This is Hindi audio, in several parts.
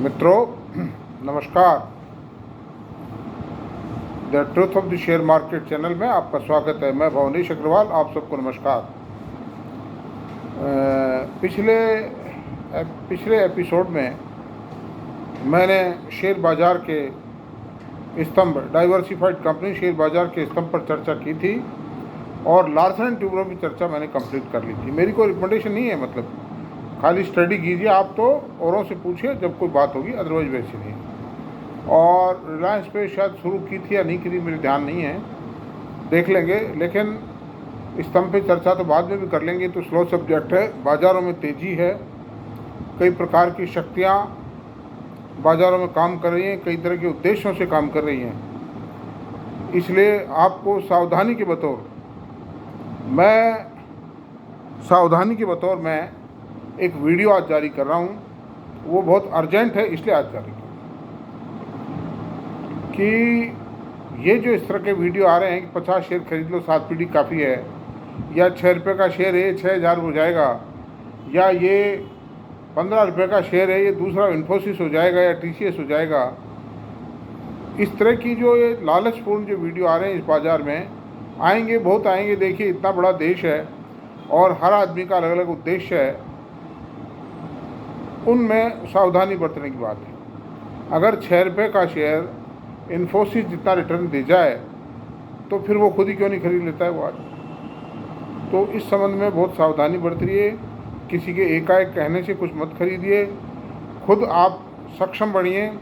मित्रों नमस्कार। The truth of the share market channel में आपका स्वागत है। मैं भवनीश अग्रवाल, आप सबको नमस्कार। पिछले एपिसोड में मैंने शेयर बाज़ार के स्तंभ, डाइवर्सिफाइड कंपनी शेयर बाज़ार के स्तंभ पर चर्चा की थी और लार्सन एंड ट्यूब्रो की चर्चा मैंने कंप्लीट कर ली थी। मेरी कोई रिकमेंडेशन नहीं है, मतलब खाली स्टडी कीजिए। आप तो औरों से पूछिए जब कोई बात होगी, अदरवाइज वैसे नहीं। और रिलायंस पे शायद शुरू की थी या नहीं की थी, मेरे ध्यान नहीं है, देख लेंगे। लेकिन स्तंभ पे चर्चा तो बाद में भी कर लेंगे, तो स्लो सब्जेक्ट है। बाज़ारों में तेज़ी है, कई प्रकार की शक्तियाँ बाज़ारों में काम कर रही हैं, कई तरह के उद्देश्यों से काम कर रही हैं। इसलिए आपको सावधानी के बतौर मैं एक वीडियो आज जारी कर रहा हूँ। वो बहुत अर्जेंट है, इसलिए आज जारी कर कि ये जो इस तरह के वीडियो आ रहे हैं कि 50 शेयर खरीद लो, 7 पीढ़ी काफ़ी है, या 6 रुपये का शेयर है 6000 हो जाएगा, या ये 15 रुपये का शेयर है ये दूसरा इन्फोसिस हो जाएगा या TCS हो जाएगा। इस तरह की जो ये लालचपूर्ण जो वीडियो आ रहे हैं इस बाज़ार में, आएंगे, बहुत आएंगे। देखिए, इतना बड़ा देश है और हर आदमी का अलग अलग उद्देश्य है, उनमें सावधानी बरतने की बात है। अगर 6 रुपये का शेयर इन्फोसिस जितना रिटर्न दे जाए तो फिर वो खुद ही क्यों नहीं खरीद लेता है वो आज। तो इस संबंध में बहुत सावधानी बरतिए। किसी के एकाएक कहने से कुछ मत खरीदिए। खुद आप सक्षम बनिए,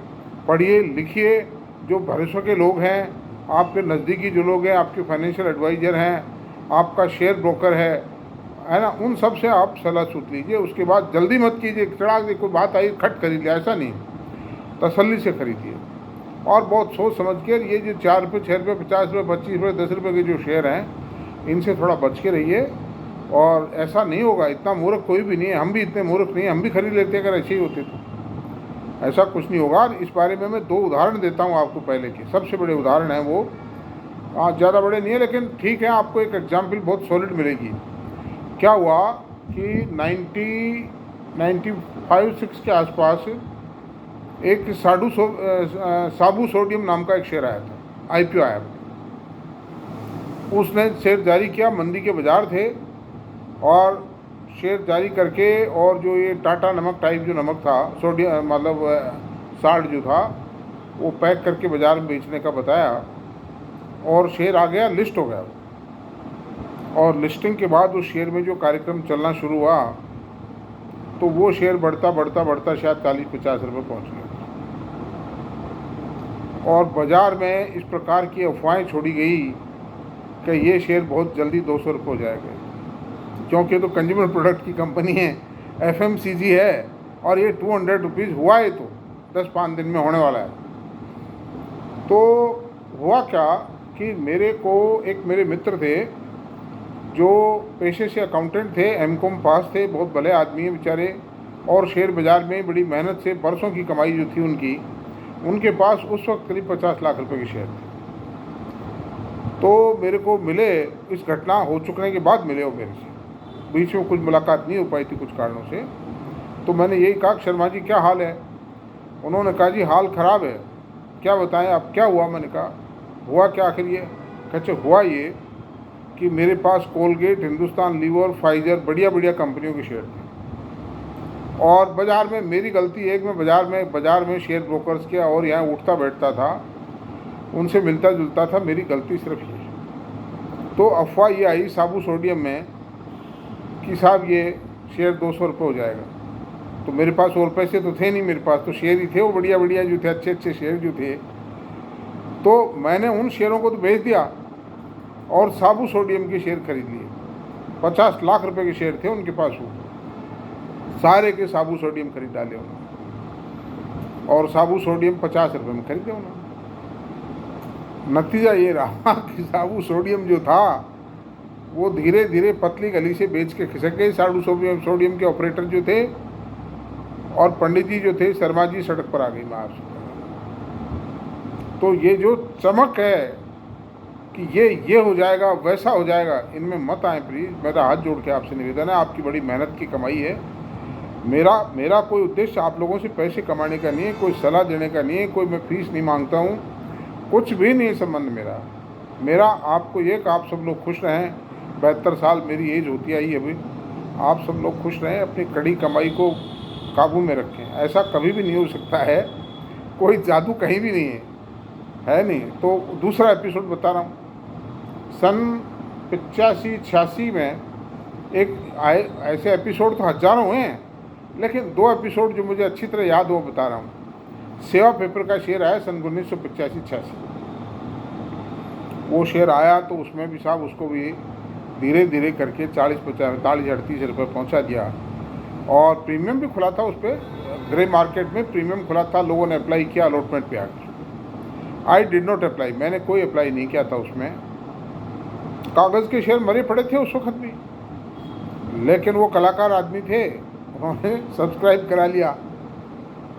पढ़िए, लिखिए। जो भरोसे के लोग हैं, आपके नज़दीकी जो लोग हैं, आपके फाइनेंशियल एडवाइज़र हैं, आपका शेयर ब्रोकर है ना, उन सब से आप सलाह सूत लीजिए। उसके बाद जल्दी मत कीजिए, चढ़ा के कोई बात आई खट खरीद लिया, ऐसा नहीं। तसल्ली से खरीदिए और बहुत सोच समझ के। ये जो 4 रुपये, 6 रुपये, 50 रुपये, 25 रुपये, 10 रुपये के जो शेयर हैं, इनसे थोड़ा बच के रहिए। और ऐसा नहीं होगा, इतना मूर्ख कोई भी नहीं है, हम भी इतने मूर्ख नहीं हैं, हम भी खरीद लेते अगर ऐसे ही होते तो। ऐसा कुछ नहीं होगा। इस बारे में मैं 2 उदाहरण देता हूँ आपको। पहले के सबसे बड़े उदाहरण हैं वो, ज़्यादा बड़े नहीं है लेकिन ठीक है, आपको एक एग्जाम्पल बहुत सॉलिड मिलेगी। क्या हुआ कि 95-6 के आसपास एक साबू सोडियम नाम का एक शेयर आया था, IPO आया। उसने शेयर जारी किया, मंदी के बाज़ार थे, और शेयर जारी करके, और जो ये टाटा नमक टाइप जो नमक था, सोडियम मतलब साल्ट जो था, वो पैक करके बाज़ार में बेचने का बताया, और शेयर आ गया, लिस्ट हो गया। और लिस्टिंग के बाद उस शेयर में जो कार्यक्रम चलना शुरू हुआ, तो वो शेयर बढ़ता बढ़ता बढ़ता शायद 40-50 रुपये पहुँच गया। और बाज़ार में इस प्रकार की अफवाहें छोड़ी गई कि ये शेयर बहुत जल्दी 200 रुपये हो जाएगा, क्योंकि तो कंज्यूमर प्रोडक्ट की कंपनी है, FMCG है, और ये 200 रुपीज़ हुआ है, तो 10-5 दिन में होने वाला है। तो हुआ क्या कि मेरे मित्र थे जो पेशे से अकाउंटेंट थे, MCOM पास थे, बहुत भले आदमी हैं बेचारे, और शेयर बाज़ार में बड़ी मेहनत से बरसों की कमाई जो थी उनके पास उस वक्त करीब 50 लाख रुपए के शेयर थे। तो मेरे को मिले, इस घटना हो चुकने के बाद मिले वो मेरे से, बीच में कुछ मुलाकात नहीं हो पाई थी कुछ कारणों से। तो मैंने यही कहा, शर्मा जी क्या हाल है? उन्होंने कहा, जी हाल ख़राब है। क्या बताएं आप, क्या हुआ? मैंने कहा, हुआ क्या आखिर? ये कहते, हुआ ये कि मेरे पास कोलगेट, हिंदुस्तान लीवर, फाइजर, बढ़िया बढ़िया कंपनियों के शेयर थे, और बाज़ार में मेरी गलती है कि मैं बाज़ार में शेयर ब्रोकर्स के और यहाँ उठता बैठता था, उनसे मिलता जुलता था, मेरी गलती सिर्फ ये। तो अफवाह ये आई साबू सोडियम में कि साहब ये शेयर 200 रुपये हो जाएगा। तो मेरे पास और पैसे तो थे नहीं, मेरे पास तो शेयर ही थे, वो बढ़िया बढ़िया जो थे, अच्छे अच्छे शेयर जो थे। तो मैंने उन शेयरों को तो बेच दिया और साबू सोडियम के शेयर खरीद लिए। 50 लाख रुपए के शेयर थे उनके पास, वो सारे के साबू सोडियम खरीद डाले उन्होंने, और साबू सोडियम 50 रुपये में खरीदे उन्होंने। नतीजा ये रहा कि साबू सोडियम जो था वो धीरे धीरे पतली गली से बेच के खिसक गए। साबू सोडियम के ऑपरेटर जो थे और पंडित जी जो थे, शर्मा जी, सड़क पर आ गई मार। तो ये जो चमक है कि ये हो जाएगा, वैसा हो जाएगा, इनमें मत आए प्लीज़। मेरा हाथ जोड़ के आपसे निवेदन है, आपकी बड़ी मेहनत की कमाई है, मेरा मेरा कोई उद्देश्य आप लोगों से पैसे कमाने का नहीं है, कोई सलाह देने का नहीं है, कोई मैं फीस नहीं मांगता हूँ, कुछ भी नहीं संबंध मेरा आपको ये कि आप सब लोग खुश रहें। 72 साल मेरी एज होती आई अभी। आप सब लोग खुश रहें, अपनी कड़ी कमाई को काबू में रखें। ऐसा कभी भी नहीं हो सकता है, कोई जादू कहीं भी नहीं है नहीं। तो दूसरा एपिसोड बता रहा हूँ। सन 85-86 में एक आए, ऐसे एपिसोड तो हज़ारों हुए हैं, लेकिन 2 एपिसोड जो मुझे अच्छी तरह याद हो बता रहा हूँ। सेवा पेपर का शेयर आया सन 1985-86। वो शेयर आया तो उसमें भी साहब उसको भी धीरे धीरे करके 40, 50, 40, 38 रुपये पहुँचा दिया। और प्रीमियम भी खुला था उस पर, ग्रे मार्केट में प्रीमियम खुला था। लोगों ने अप्लाई किया अलॉटमेंट पे आकर। आई डिड नॉट अप्लाई, मैंने कोई अप्लाई नहीं किया था उसमें। कागज़ के शेयर मरे पड़े थे उस वक्त भी, लेकिन वो कलाकार आदमी थे, उन्होंने सब्सक्राइब करा लिया।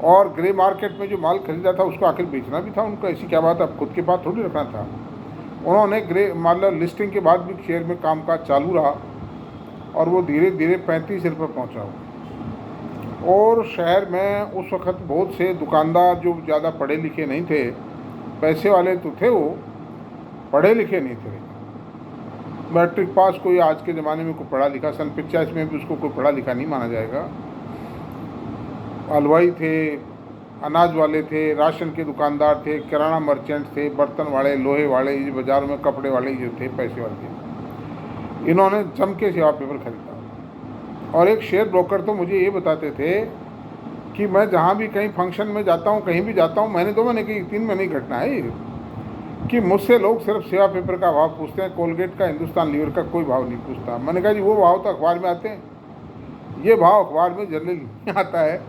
और ग्रे मार्केट में जो माल खरीदा था उसको आखिर बेचना भी था उनको, ऐसी क्या बात, अब खुद के पास थोड़ी रखना था। उन्होंने ग्रे मतलब लिस्टिंग के बाद भी शेयर में कामकाज चालू रहा और वो धीरे धीरे 35 रुपये पहुँचा। और शहर में उस वक्त बहुत से दुकानदार जो ज़्यादा पढ़े लिखे नहीं थे, पैसे वाले तो थे, वो पढ़े लिखे नहीं थे। मैट्रिक पास कोई आज के ज़माने में कोई पढ़ा लिखा, सन 85 में भी उसको कोई पढ़ा लिखा नहीं माना जाएगा। हलवाई थे, अनाज वाले थे, राशन के दुकानदार थे, किराना मर्चेंट थे, बर्तन वाले, लोहे वाले, ये बाज़ार में कपड़े वाले जो थे पैसे वाले, इन्होंने जम के सेवा पेपर खरीदा। और एक शेयर ब्रोकर तो मुझे ये बताते थे कि मैं जहाँ भी कहीं फंक्शन में जाता हूँ, कहीं भी जाता हूँ, मैंने 2 महीने की 3 महीने की घटना है ये, कि मुझसे लोग सिर्फ सेवा पेपर का भाव पूछते हैं, कोलगेट का, हिंदुस्तान लीवर का कोई भाव नहीं पूछता। मैंने कहा जी वो भाव तो अखबार में आते हैं, ये भाव अखबार में जनरली नहीं आता है।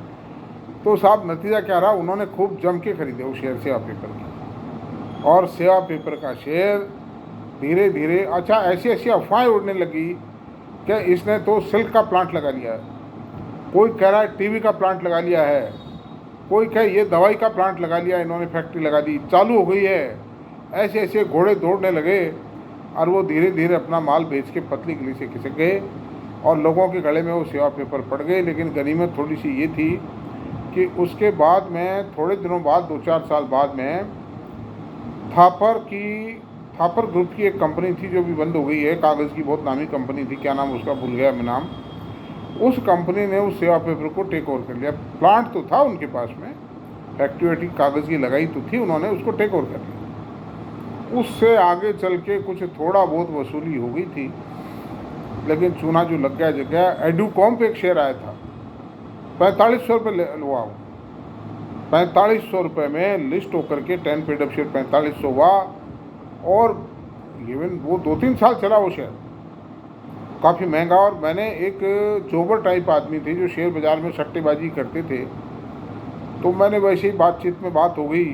तो साहब नतीजा क्या रहा, उन्होंने खूब जम के खरीदे वो शेयर सेवा पेपर के। और सेवा पेपर का शेयर धीरे धीरे, अच्छा ऐसी ऐसी अफवाहें उड़ने लगी कि इसने तो सिल्क का प्लांट लगा लिया है, कोई कह रहा है टीवी का प्लांट लगा लिया है, कोई कहे ये दवाई का प्लांट लगा लिया, इन्होंने फैक्ट्री लगा दी, चालू हो गई है। ऐसे ऐसे घोड़े दौड़ने लगे और वो धीरे धीरे अपना माल बेच के पतली गली से खिसक गए और लोगों के गले में वो सेवा पेपर पड़ गए। लेकिन गनीमत थोड़ी सी ये थी कि उसके बाद में थोड़े दिनों बाद, 2-4 साल बाद में, थापर ग्रुप की एक कंपनी थी जो भी बंद हो गई है, कागज़ की बहुत नामी कंपनी थी, क्या नाम उसका भूल गया मैं नाम। उस कंपनी ने उस सेवा पेपर को टेक ओवर कर लिया। प्लांट तो था उनके पास में, फैक्ट्री कागज़ की लगाई तो थी, उन्होंने उसको टेक ओवर कर लिया। उससे आगे चल के कुछ थोड़ा बहुत वसूली हो गई थी, लेकिन चूना जो लग गया जगह। एडुकॉम पे एक शेयर आया था, 4500 रुपये हुआ, 4500 रुपये में लिस्ट होकर के 10 पेड अप शेयर 4500 हुआ। और इवन वो 2-3 साल चला वो शेयर, काफ़ी महंगा। और मैंने एक जोबर टाइप आदमी थे जो शेयर बाज़ार में सट्टेबाजी करते थे, तो मैंने वैसे ही बातचीत में बात हो गई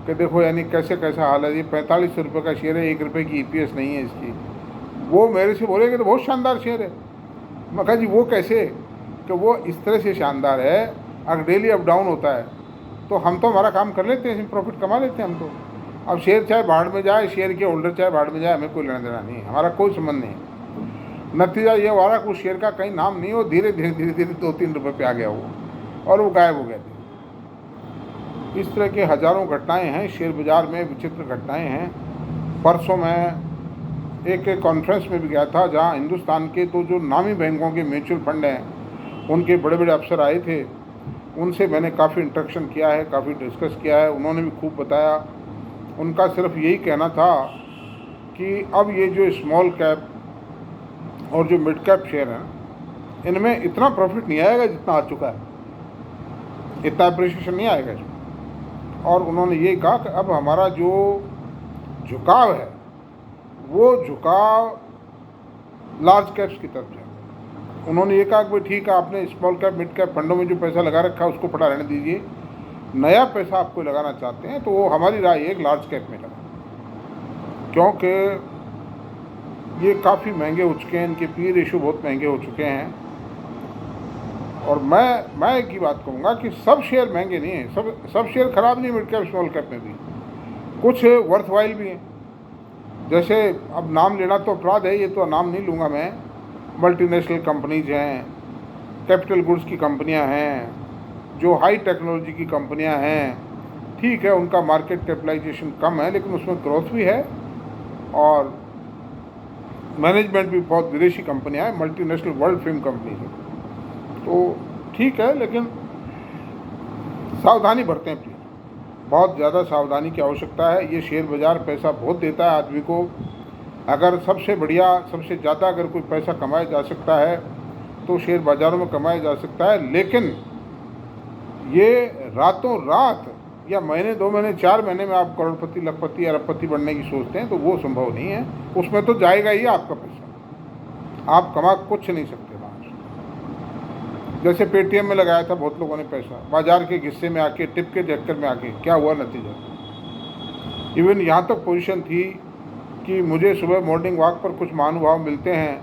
कि देखो यानी कैसे कैसा हाल है, ये 4500 रुपये का शेयर है, 1 रुपये की EPS नहीं है इसकी। वो मेरे से बोले कि तो बहुत शानदार शेयर है। मैं कहा जी वो कैसे, कि वो इस तरह से शानदार है, अगर डेली अप डाउन होता है तो हम तो हमारा काम कर लेते हैं, इसमें प्रॉफिट कमा लेते हैं हम तो। अब शेयर चाहे भाड़ में जाए, शेयर के होल्डर चाहे भाड़ में जाए, हमें कोई लेना देना नहीं है, हमारा कोई संबंध नहीं है। नतीजा ये हुआ कि उस शेयर का कहीं नाम नहीं हो, धीरे धीरे धीरे धीरे 2-3 रुपये पे आ गया वो, और वो गायब हो गया था। इस तरह के हज़ारों घटनाएं हैं शेयर बाज़ार में, विचित्र घटनाएं हैं। परसों मैं एक कॉन्फ्रेंस में भी गया था जहां हिंदुस्तान के तो जो नामी बैंकों के म्यूचुअल फंड हैं उनके बड़े बड़े अफसर आए थे, उनसे मैंने काफ़ी इंटरेक्शन किया है, काफ़ी डिस्कस किया है, उन्होंने भी खूब बताया। उनका सिर्फ यही कहना था कि अब ये जो स्मॉल कैप और जो मिड कैप शेयर हैं, इनमें इतना प्रॉफिट नहीं आएगा जितना आ चुका है, इतना अप्रिसिएशन नहीं आएगा इसमें। और उन्होंने ये कहा कि अब हमारा जो झुकाव है वो झुकाव लार्ज कैप्स की तरफ है। उन्होंने ये कहा कि भाई ठीक है, आपने स्मॉल कैप मिड कैप फंडों में जो पैसा लगा रखा है उसको पड़ा रहने दीजिए, नया पैसा आपको लगाना चाहते हैं तो वो हमारी राय एक लार्ज कैप में लगा, क्योंकि ये काफ़ी महंगे हो चुके हैं, इनके पी रेशियो बहुत महंगे हो चुके हैं। और मैं एक ही बात कहूँगा कि सब शेयर महंगे नहीं हैं, सब शेयर ख़राब नहीं, मिड कैप स्मॉल कैप में भी कुछ वर्थवाइल भी हैं। जैसे अब नाम लेना तो अपराध है, ये तो नाम नहीं लूँगा मैं, मल्टीनेशनल कंपनीज हैं, कैपिटल गुड्स की कंपनियां हैं, जो हाई टेक्नोलॉजी की कंपनियां हैं, ठीक है उनका मार्केट कैपिटलाइजेशन कम है लेकिन उसमें ग्रोथ भी है और मैनेजमेंट भी बहुत विदेशी कंपनियां हैं, मल्टीनेशनल वर्ल्ड फेम कंपनी है। तो ठीक है, लेकिन सावधानी बरतें प्लीज, बहुत ज़्यादा सावधानी की आवश्यकता है। ये शेयर बाज़ार पैसा बहुत देता है आदमी को। अगर सबसे बढ़िया, सबसे ज़्यादा अगर कोई पैसा कमाया जा सकता है तो शेयर बाज़ारों में कमाया जा सकता है, लेकिन ये रातों रात या महीने, 2 महीने, 4 महीने में आप करोड़पति, लखपति, अरबपति बनने की सोचते हैं तो वो संभव नहीं है। उसमें तो जाएगा ही आपका पैसा, आप कमा कुछ नहीं सकते बाहर। जैसे पेटीएम में लगाया था बहुत लोगों ने पैसा, बाजार के हिस्से में आके, टिप के चक्कर में आके, क्या हुआ नतीजा? इवन यहाँ तक पोजीशन थी कि मुझे सुबह मॉर्निंग वॉक पर कुछ महानुभाव मिलते हैं,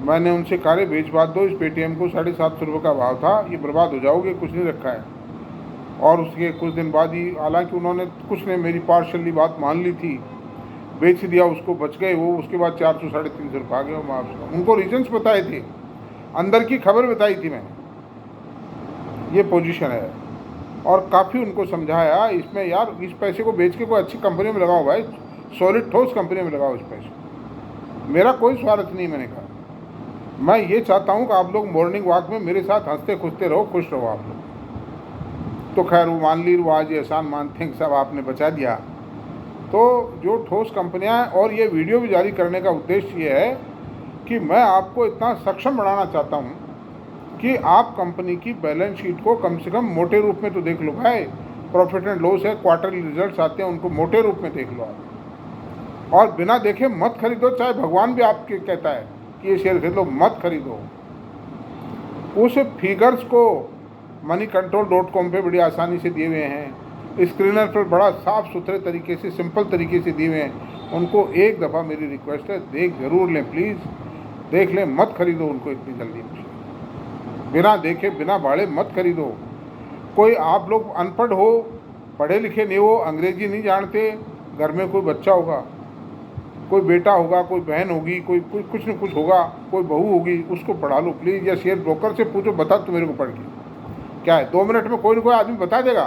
मैंने उनसे कहा बेचवा दो इस पेटीएम को, 750 रुपये का भाव था, ये बर्बाद हो जाओगे, कुछ नहीं रखा है। और उसके कुछ दिन बाद ही, हालांकि उन्होंने कुछ ने मेरी पार्शली बात मान ली थी, बेच दिया उसको, बच गए वो। उसके बाद 400 350 रुपये आ गए मार्क्स। उनको रीजन्स बताए थे, अंदर की खबर बताई थी मैंने, ये पोजीशन है। और काफ़ी उनको समझाया, इसमें यार इस पैसे को बेच के कोई अच्छी कंपनी में लगाओ भाई, सॉलिड ठोस कंपनी में लगाओ इस पैसे को। मेरा कोई स्वार्थ नहीं, मैंने कहा मैं ये चाहता हूँ कि आप लोग मॉर्निंग वॉक में मेरे साथ हंसते खुशते रहो, खुश रहो आप लोग। तो खैर वो मान ली, वो आज एहसान मानते हैं सब आपने बचा दिया। तो जो ठोस कंपनियां हैं, और ये वीडियो भी जारी करने का उद्देश्य ये है कि मैं आपको इतना सक्षम बनाना चाहता हूँ कि आप कंपनी की बैलेंस शीट को कम से कम मोटे रूप में तो देख लो भाई। प्रॉफिट एंड लॉस है, क्वार्टरली रिजल्ट्स आते हैं, उनको मोटे रूप में देख लो आप, और बिना देखे मत खरीदो। चाहे भगवान भी आपके कहता है कि ये शेयर खरीदो, मत खरीदो। उस फिगर्स को moneycontrol.com पे बड़ी आसानी से दिए हुए हैं, स्क्रीनर पर बड़ा साफ़ सुथरे तरीके से, सिंपल तरीके से दिए हुए हैं। उनको एक दफ़ा मेरी रिक्वेस्ट है, देख ज़रूर लें प्लीज़, देख लें, मत खरीदो उनको इतनी जल्दी, बिना देखे बिना भाड़े मत खरीदो। कोई आप लोग अनपढ़ हो, पढ़े लिखे नहीं हो, अंग्रेजी नहीं जानते, घर में कोई बच्चा होगा, कोई बेटा होगा, कोई बहन होगी, कोई कुछ न कुछ होगा, कोई बहू होगी, उसको पढ़ा लो प्लीज़, या शेयर ब्रोकर से पूछो, बता तू मेरे को पढ़ के क्या है। 2 मिनट में कोई ना कोई आदमी बता देगा।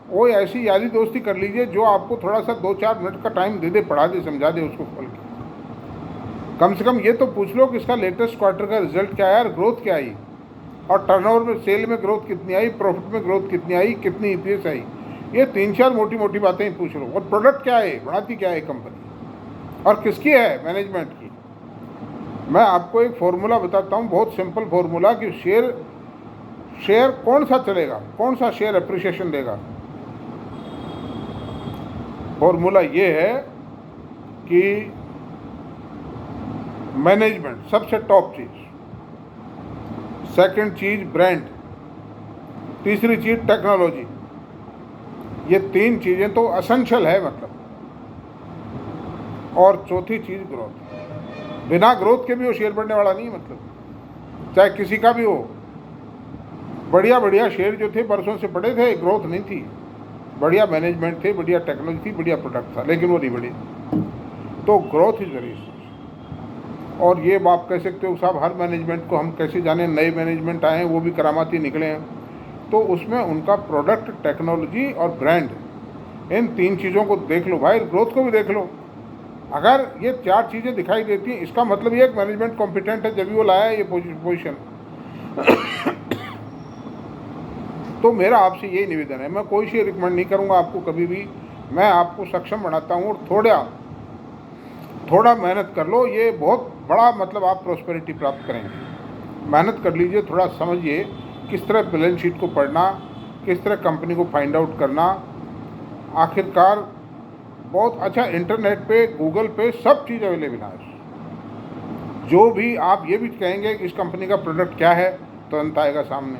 वो ऐसी यारी दोस्ती कर लीजिए जो आपको थोड़ा सा 2-4 मिनट का टाइम दे दे, पढ़ा दे, समझा दे उसको खोल के। कम से कम ये तो पूछ लो कि इसका लेटेस्ट क्वार्टर का रिजल्ट क्या है यार, ग्रोथ क्या आई, और टर्नओवर में, सेल में ग्रोथ कितनी आई, प्रॉफिट में ग्रोथ कितनी आई, कितनी EPS आई। ये 3-4 मोटी मोटी बातें ही पूछ लो। और प्रोडक्ट क्या है, बढ़ाती क्या है कंपनी, और किसकी है, मैनेजमेंट की। मैं आपको एक फॉर्मूला बताता हूँ, बहुत सिंपल फॉर्मूला, कि शेयर कौन सा चलेगा, कौन सा शेयर अप्रिसिएशन देगा। फॉर्मूला ये है कि मैनेजमेंट सबसे टॉप चीज़, सेकंड चीज़ ब्रांड, तीसरी चीज़ टेक्नोलॉजी। ये 3 चीज़ें तो असेंशियल है मतलब, और चौथी चीज़ ग्रोथ। बिना ग्रोथ के भी वो शेयर बढ़ने वाला नहीं है मतलब, चाहे किसी का भी हो। बढ़िया बढ़िया शेयर जो थे बरसों से पड़े थे, ग्रोथ नहीं थी, बढ़िया मैनेजमेंट थे, बढ़िया टेक्नोलॉजी थी, बढ़िया प्रोडक्ट था, लेकिन वो नहीं बढ़ी। तो ग्रोथ इज वेरी। और ये आप कह सकते हो साहब, हर मैनेजमेंट को हम कैसे जाने, नए मैनेजमेंट आए हैं वो भी करामाती निकले हैं। तो उसमें उनका प्रोडक्ट, टेक्नोलॉजी और ब्रांड, इन 3 चीज़ों को देख लो भाई, ग्रोथ को भी देख लो। अगर ये 4 चीज़ें दिखाई देती हैं, इसका मतलब ये एक मैनेजमेंट कॉम्पिटेंट है, जब भी वो लाया है ये पोजीशन। तो मेरा आपसे यही निवेदन है, मैं कोई शेयर रिकमेंड नहीं करूँगा आपको कभी भी, मैं आपको सक्षम बनाता हूँ। और थोड़ा मेहनत कर लो, ये बहुत बड़ा मतलब आप प्रॉस्पेरिटी प्राप्त करेंगे। मेहनत कर लीजिए, थोड़ा समझिए किस तरह बैलेंस शीट को पढ़ना, किस तरह कंपनी को फाइंड आउट करना। आखिरकार बहुत अच्छा, इंटरनेट पे, गूगल पे सब चीज़ अवेलेबल है। जो भी आप ये भी कहेंगे कि इस कंपनी का प्रोडक्ट क्या है, तुरंत आएगा सामने।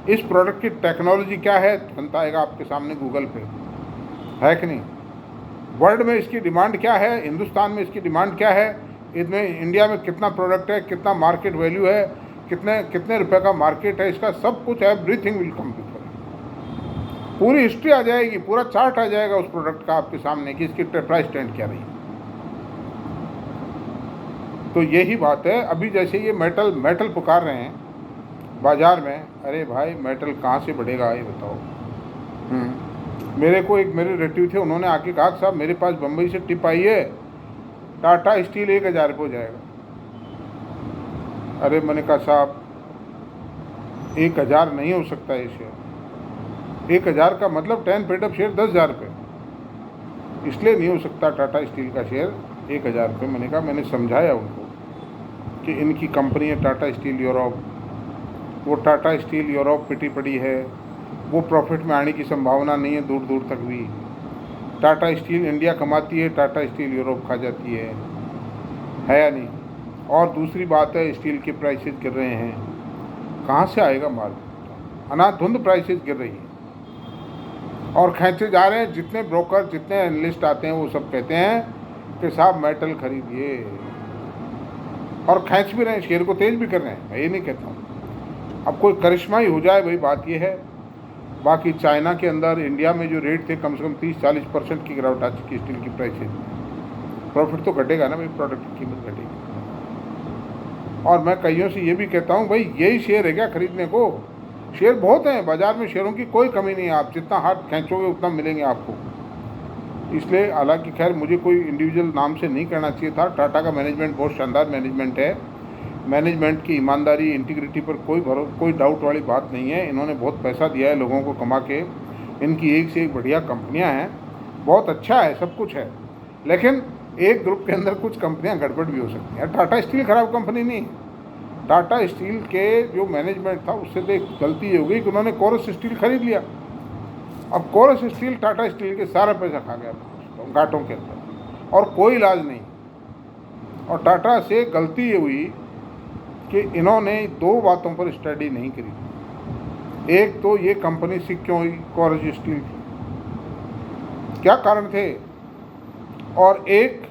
इस प्रोडक्ट की टेक्नोलॉजी क्या है, तुरंत आएगा आपके सामने गूगल पे, है कि नहीं। वर्ल्ड में इसकी डिमांड क्या है, हिंदुस्तान में इसकी डिमांड क्या है, इसमें इंडिया में कितना प्रोडक्ट है, कितना मार्केट वैल्यू है, कितने रुपए का मार्केट है, इसका सब कुछ, एवरीथिंग विल कम टू, पूरी हिस्ट्री आ जाएगी, पूरा चार्ट आ जाएगा उस प्रोडक्ट का आपके सामने कि इसकी प्राइस ट्रेंड क्या रही। तो यही बात है। अभी जैसे ये मेटल पुकार रहे हैं, बाज़ार में। अरे भाई मेटल कहाँ से बढ़ेगा ये बताओ। मेरे को एक मेरे रिलेटिव थे, उन्होंने आके कहा साहब मेरे पास बम्बई से टिप आई है, टाटा स्टील 1000 रुपये हो जाएगा। अरे मैंने कहा साहब 1000 नहीं हो सकता ये शेयर, 1000 का मतलब 10 पेड अप शेयर 10,000 रुपये, इसलिए नहीं हो सकता टाटा स्टील का शेयर 1000 रुपये। मैंने कहा, मैंने समझाया उनको कि इनकी कंपनी है टाटा स्टील यूरोप, वो टाटा स्टील यूरोप पिटी पड़ी है, वो प्रॉफिट में आने की संभावना नहीं है दूर दूर तक भी। टाटा स्टील इंडिया कमाती है, टाटा स्टील यूरोप खा जाती है या नहीं। और दूसरी बात है, स्टील के प्राइसेस गिर रहे हैं, कहाँ से आएगा माल, अनाधुंध प्राइसेस गिर रही है और खींचे जा रहे हैं। जितने ब्रोकर जितने एनालिस्ट आते हैं वो सब कहते हैं कि साहब मेटल खरीदिए, और खींच भी रहे हैं, शेयर को तेज भी कर रहे हैं, मैं ये नहीं कहता हूँ। अब कोई करिश्मा ही हो जाए वही बात ये है। बाकी चाइना के अंदर इंडिया में जो रेट थे कम से कम 30-40% की गिरावट आ चुकी है स्टील की प्राइसेज में। प्रॉफिट तो घटेगा ना भाई, प्रोडक्ट की कीमत घटेगी। और मैं कईयों से ये भी कहता हूँ भाई यही शेयर है क्या खरीदने को, शेयर बहुत हैं बाज़ार में, शेयरों की कोई कमी नहीं है, आप जितना हाथ खींचोगे उतना मिलेंगे आपको। इसलिए हालांकि खैर मुझे कोई इंडिविजुअल नाम से नहीं करना चाहिए था। टाटा का मैनेजमेंट बहुत शानदार मैनेजमेंट है, मैनेजमेंट की ईमानदारी इंटीग्रिटी पर कोई डाउट वाली बात नहीं है। इन्होंने बहुत पैसा दिया है लोगों को कमा के, इनकी एक से एक बढ़िया कंपनियां हैं, बहुत अच्छा है, सब कुछ है। लेकिन एक ग्रुप के अंदर कुछ कंपनियां गड़बड़ भी हो सकती हैं। टाटा स्टील खराब कंपनी नहीं, टाटा स्टील के जो मैनेजमेंट था उससे तो एक गलती हो गई कि उन्होंने कोरस स्टील खरीद लिया। अब कोरस स्टील टाटा स्टील के सारा पैसा खा गया घाटों के अंदर, और कोई इलाज नहीं। और टाटा से गलती ये हुई कि इन्होंने 2 बातों पर स्टडी नहीं करी। एक तो ये कंपनी सिक क्यों हुई कोरस स्टील की, क्या कारण थे, और एक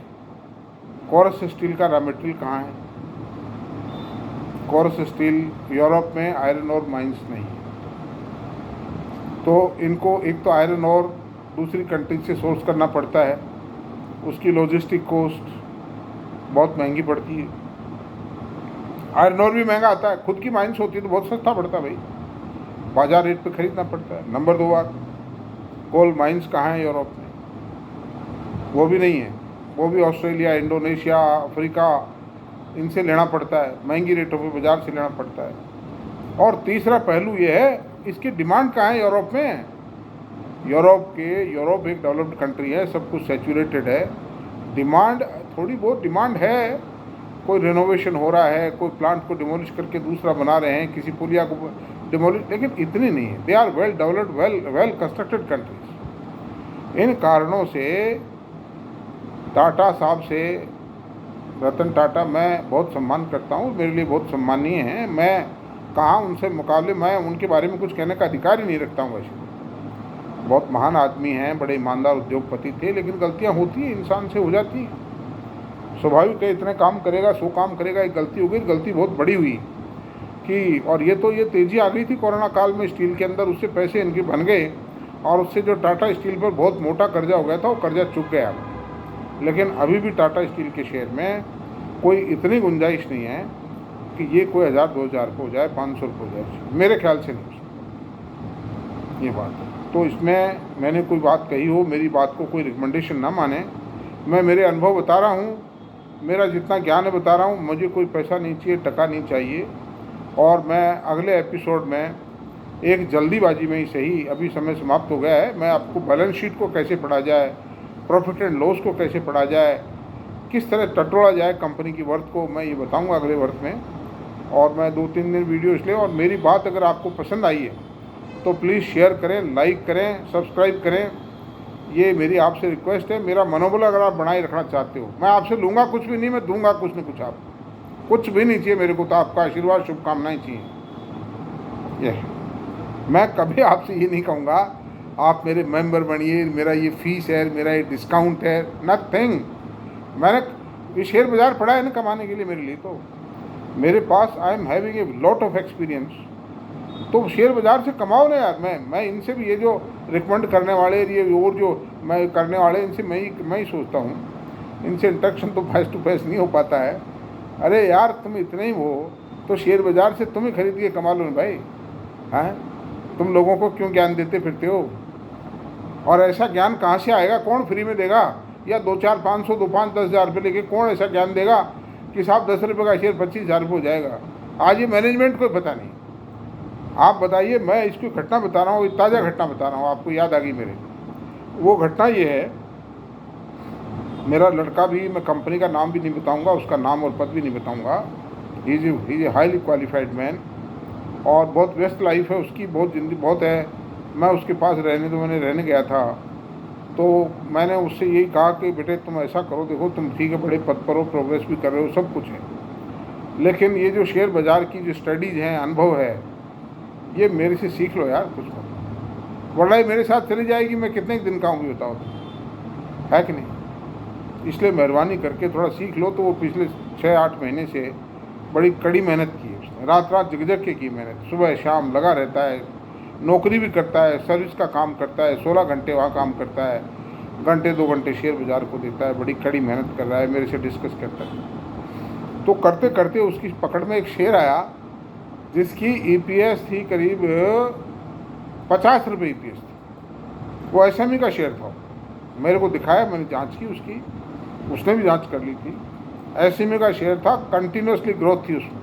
कोरस स्टील का रॉ मटेरियल कहाँ है। कोरस स्टील यूरोप में आयरन और माइंस नहीं है, तो इनको एक तो आयरन और दूसरी कंट्री से सोर्स करना पड़ता है, उसकी लॉजिस्टिक कॉस्ट बहुत महंगी पड़ती है। आयरन और भी महंगा आता है, खुद की माइंस होती है तो बहुत सस्ता पड़ता है भाई, बाजार रेट पे खरीदना पड़ता है। नंबर 2 बात, कोल माइंस कहाँ है यूरोप में, वो भी नहीं है, वो भी ऑस्ट्रेलिया, इंडोनेशिया, अफ्रीका, इनसे लेना पड़ता है, महंगी रेटों पे बाज़ार से लेना पड़ता है। और तीसरा पहलू ये है, इसकी डिमांड कहाँ है यूरोप में। यूरोप एक डेवलप्ड कंट्री है, सब कुछ सैचुरेटेड है, डिमांड थोड़ी बहुत डिमांड है, कोई रिनोवेशन हो रहा है, कोई प्लांट को डिमोलिश करके दूसरा बना रहे हैं, किसी पुलिया को डिमोलिश, लेकिन इतनी नहीं है। They are well developed, well constructed countries. इन कारणों से टाटा साहब से, रतन टाटा, मैं बहुत सम्मान करता हूँ, मेरे लिए बहुत सम्मानीय हैं। मैं कहाँ उनसे मुकाबले, मैं उनके बारे में कुछ कहने का अधिकार ही नहीं रखता हूँ। वैसे बहुत महान आदमी हैं, बड़े ईमानदार उद्योगपति थे, लेकिन गलतियाँ होती हैं, इंसान से हो जाती हैं, स्वाभाविक है। इतने काम करेगा 100 काम करेगा, एक गलती हो गई, गलती बहुत बड़ी हुई कि, और ये तेज़ी आ गई थी कोरोना काल में स्टील के अंदर, उससे पैसे इनके बन गए, और उससे जो टाटा स्टील पर बहुत मोटा कर्जा हो गया था वो कर्जा चुक गया। लेकिन अभी भी टाटा स्टील के शेयर में कोई इतनी गुंजाइश नहीं है कि ये कोई 1000-2000 हो जाए, 500 हो जाए, मेरे ख्याल से नहीं ये बात। तो इसमें मैंने कोई बात कही हो, मेरी बात को कोई रिकमेंडेशन ना माने, मैं मेरे अनुभव बता रहा हूँ, मेरा जितना ज्ञान है बता रहा हूँ। मुझे कोई पैसा नहीं चाहिए, टका नहीं चाहिए। और मैं अगले एपिसोड में एक जल्दीबाजी में ही सही, अभी समय समाप्त हो गया है, मैं आपको बैलेंस शीट को कैसे पढ़ा जाए, प्रॉफिट एंड लॉस को कैसे पढ़ा जाए, किस तरह टटोला जाए कंपनी की वर्थ को, मैं ये बताऊंगा अगले वर्थ में। और मैं 2-3 दिन वीडियो इसलिए, और मेरी बात अगर आपको पसंद आई है तो प्लीज़ शेयर करें, लाइक करें, सब्सक्राइब करें, ये मेरी आपसे रिक्वेस्ट है। मेरा मनोबल अगर आप बनाए रखना चाहते हो, मैं आपसे लूँगा कुछ भी नहीं, मैं दूंगा कुछ न कुछ। आपको कुछ भी नहीं चाहिए मेरे को, तो आपका आशीर्वाद, शुभकामनाएँ चाहिए। ये मैं कभी आपसे ये नहीं कहूँगा आप मेरे मेंबर बनिए, मेरा ये फीस है, मेरा ये डिस्काउंट है, नथिंग। मैंने ये शेयर बाज़ार पढ़ा है ना कमाने के लिए, मेरे लिए तो मेरे पास I am having a lot of experience. तो शेयर बाज़ार से कमाओ ना यार। मैं इनसे भी, ये जो रिकमेंड करने वाले, ये और जो मैं करने वाले, इनसे मैं ही सोचता हूँ, इनसे इंटरेक्शन तो फेस टू फेस नहीं हो पाता है। अरे यार तुम इतने ही हो, तो शेयर बाज़ार से तुम ही खरीद के कमा लो ना भाई। हैं, तुम लोगों को क्यों ज्ञान देते फिरते हो? और ऐसा ज्ञान कहाँ से आएगा? कौन फ्री में देगा? या 2, 4, 500, 2, 5, 10,000 रुपये लेके कौन ऐसा ज्ञान देगा कि साहब 10 रुपये का शेयर 25,000 रुपये हो जाएगा? आज ये मैनेजमेंट को पता नहीं। आप बताइए, मैं इसकी घटना बता रहा हूँ, ताज़ा घटना बता रहा हूँ, आपको याद आ गई मेरे। वो घटना ये है, मेरा लड़का भी, मैं कंपनी का नाम भी नहीं बताऊँगा, उसका नाम और पद भी नहीं बताऊँगा, he is a highly qualified man और बहुत व्यस्त लाइफ है उसकी, बहुत ज़िंदगी बहुत है। मैं उसके पास मैंने रहने गया था, तो मैंने उससे यही कहा कि बेटे तुम ऐसा करो, देखो तुम ठीक है बड़े पद पर हो, प्रोग्रेस भी कर रहे हो, सब कुछ है, लेकिन ये जो शेयर बाज़ार की जो स्टडीज़ हैं, अनुभव है, ये मेरे से सीख लो यार कुछ को, वरना मेरे साथ चली जाएगी, मैं कितने दिन का हूँ बताओ, है कि नहीं? इसलिए मेहरबानी करके थोड़ा सीख लो। तो वो पिछले 6-8 महीने से बड़ी कड़ी मेहनत की है उसने, रात रात जग के की मेहनत, सुबह शाम लगा रहता है, नौकरी भी करता है, सर्विस का काम करता है, 16 घंटे वहाँ काम करता है, घंटे 2 घंटे शेयर बाज़ार को देता है, बड़ी कड़ी मेहनत कर रहा है, मेरे से डिस्कस करता है। तो करते करते उसकी पकड़ में एक शेयर आया जिसकी EPS थी करीब 50 रुपये EPS थी। वो SME का शेयर था, मेरे को दिखाया, मैंने जांच की उसकी, उसने भी जांच कर ली थी। SME का शेयर था, कंटिन्यूसली ग्रोथ थी उसमें,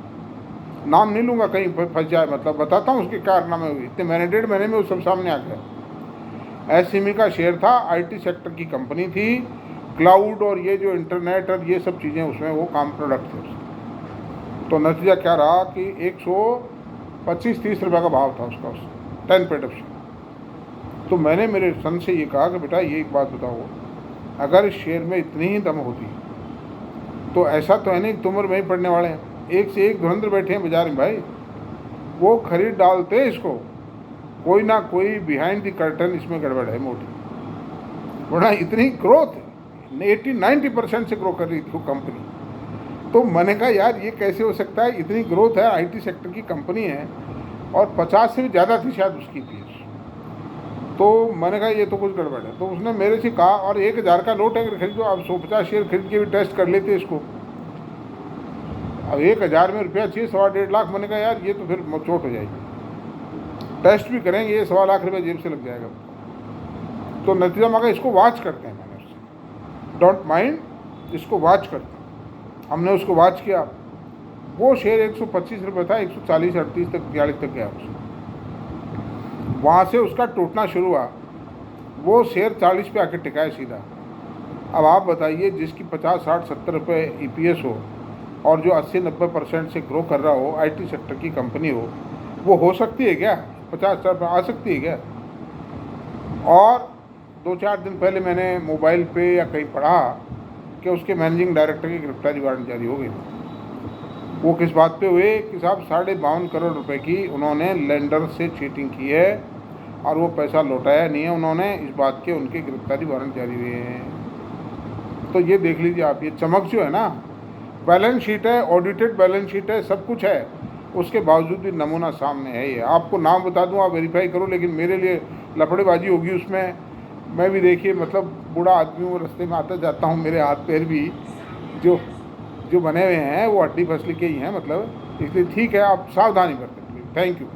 नाम नहीं लूँगा कहीं फंस जाए, मतलब बताता हूँ उसके कारनामे हुए, इतने महीने 1.5 महीने में वो सब सामने आ गया। SME का शेयर था, IT सेक्टर की कंपनी थी, क्लाउड और ये जो इंटरनेट और ये सब चीज़ें उसमें वो काम प्रोडक्ट थे उसके। तो नतीजा क्या रहा कि 125-30 रुपये का भाव था उसका, 10 पेड ऑप्शन। तो मैंने मेरे सन से ये कहा कि बेटा ये एक बात बताओ, अगर इस शेयर में इतनी ही दम होती तो ऐसा तो है नहीं कि उम्र में ही पड़ने वाले हैं, एक से एक धुरंधर बैठे हैं बाजार में भाई, वो खरीद डालते इसको, कोई ना कोई बिहाइंड द कर्टन इसमें गड़बड़ है मोटी, वरना इतनी ग्रोथ 80-90% से ग्रो कर रही थी वो कंपनी। तो मैंने कहा यार ये कैसे हो सकता है, इतनी ग्रोथ है, IT सेक्टर की कंपनी है और 50 से भी ज़्यादा थी शायद उसकी फीस। तो मैंने कहा ये तो कुछ गड़बड़ है। तो उसने मेरे से कहा, और 1,000 का लोट अगर खरीदो, आप 150 शेयर खरीद के भी टेस्ट कर लेते इसको, अब 1,000 में रुपया चाहिए 1.25 लाख। मैंने कहा यार ये तो फिर चोट हो जाएगी, टेस्ट भी करेंगे ये 1.25 लाख रुपये जेब से लग जाएगा। तो नतीजा मगर इसको वॉच करते हैं, मैंने उससे डोंट माइंड, इसको वॉच करते हैं। हमने उसको वॉच किया, वो शेयर 125 रुपये था, 140-38 तक 42 तक गया उसको, वहाँ से उसका टूटना शुरू हुआ, वो शेयर 40 पे आके टिका है सीधा। अब आप बताइए, जिसकी 50-60-70 रुपये EPS हो और जो 80-90% से ग्रो कर रहा हो, IT सेक्टर की कंपनी वो हो सकती है क्या 50 रुपये आ सकती है क्या? और 2-4 दिन पहले मैंने मोबाइल पे या कहीं पढ़ा कि उसके मैनेजिंग डायरेक्टर की गिरफ्तारी वारंट जारी हो गई। वो किस बात पे हुए कि साहब 52.5 करोड़ रुपए की उन्होंने लेंडर से चीटिंग की है और वो पैसा लौटाया नहीं है उन्होंने, इस बात के उनके गिरफ्तारी वारंट जारी हुए हैं। तो ये देख लीजिए आप, ये चमक जो है ना, बैलेंस शीट है, ऑडिटेड बैलेंस शीट है, सब कुछ है, उसके बावजूद भी नमूना सामने है। ये आपको नाम बता दूं, आप वेरीफाई करो, लेकिन मेरे लिए लफड़ेबाजी होगी उसमें। मैं भी देखिए मतलब बूढ़ा आदमी हूँ, रास्ते में आता जाता हूँ, मेरे हाथ पैर भी जो बने हुए हैं वो हड्डी फसली के ही हैं, मतलब इसलिए ठीक है, आप सावधानी बरतें। Thank you.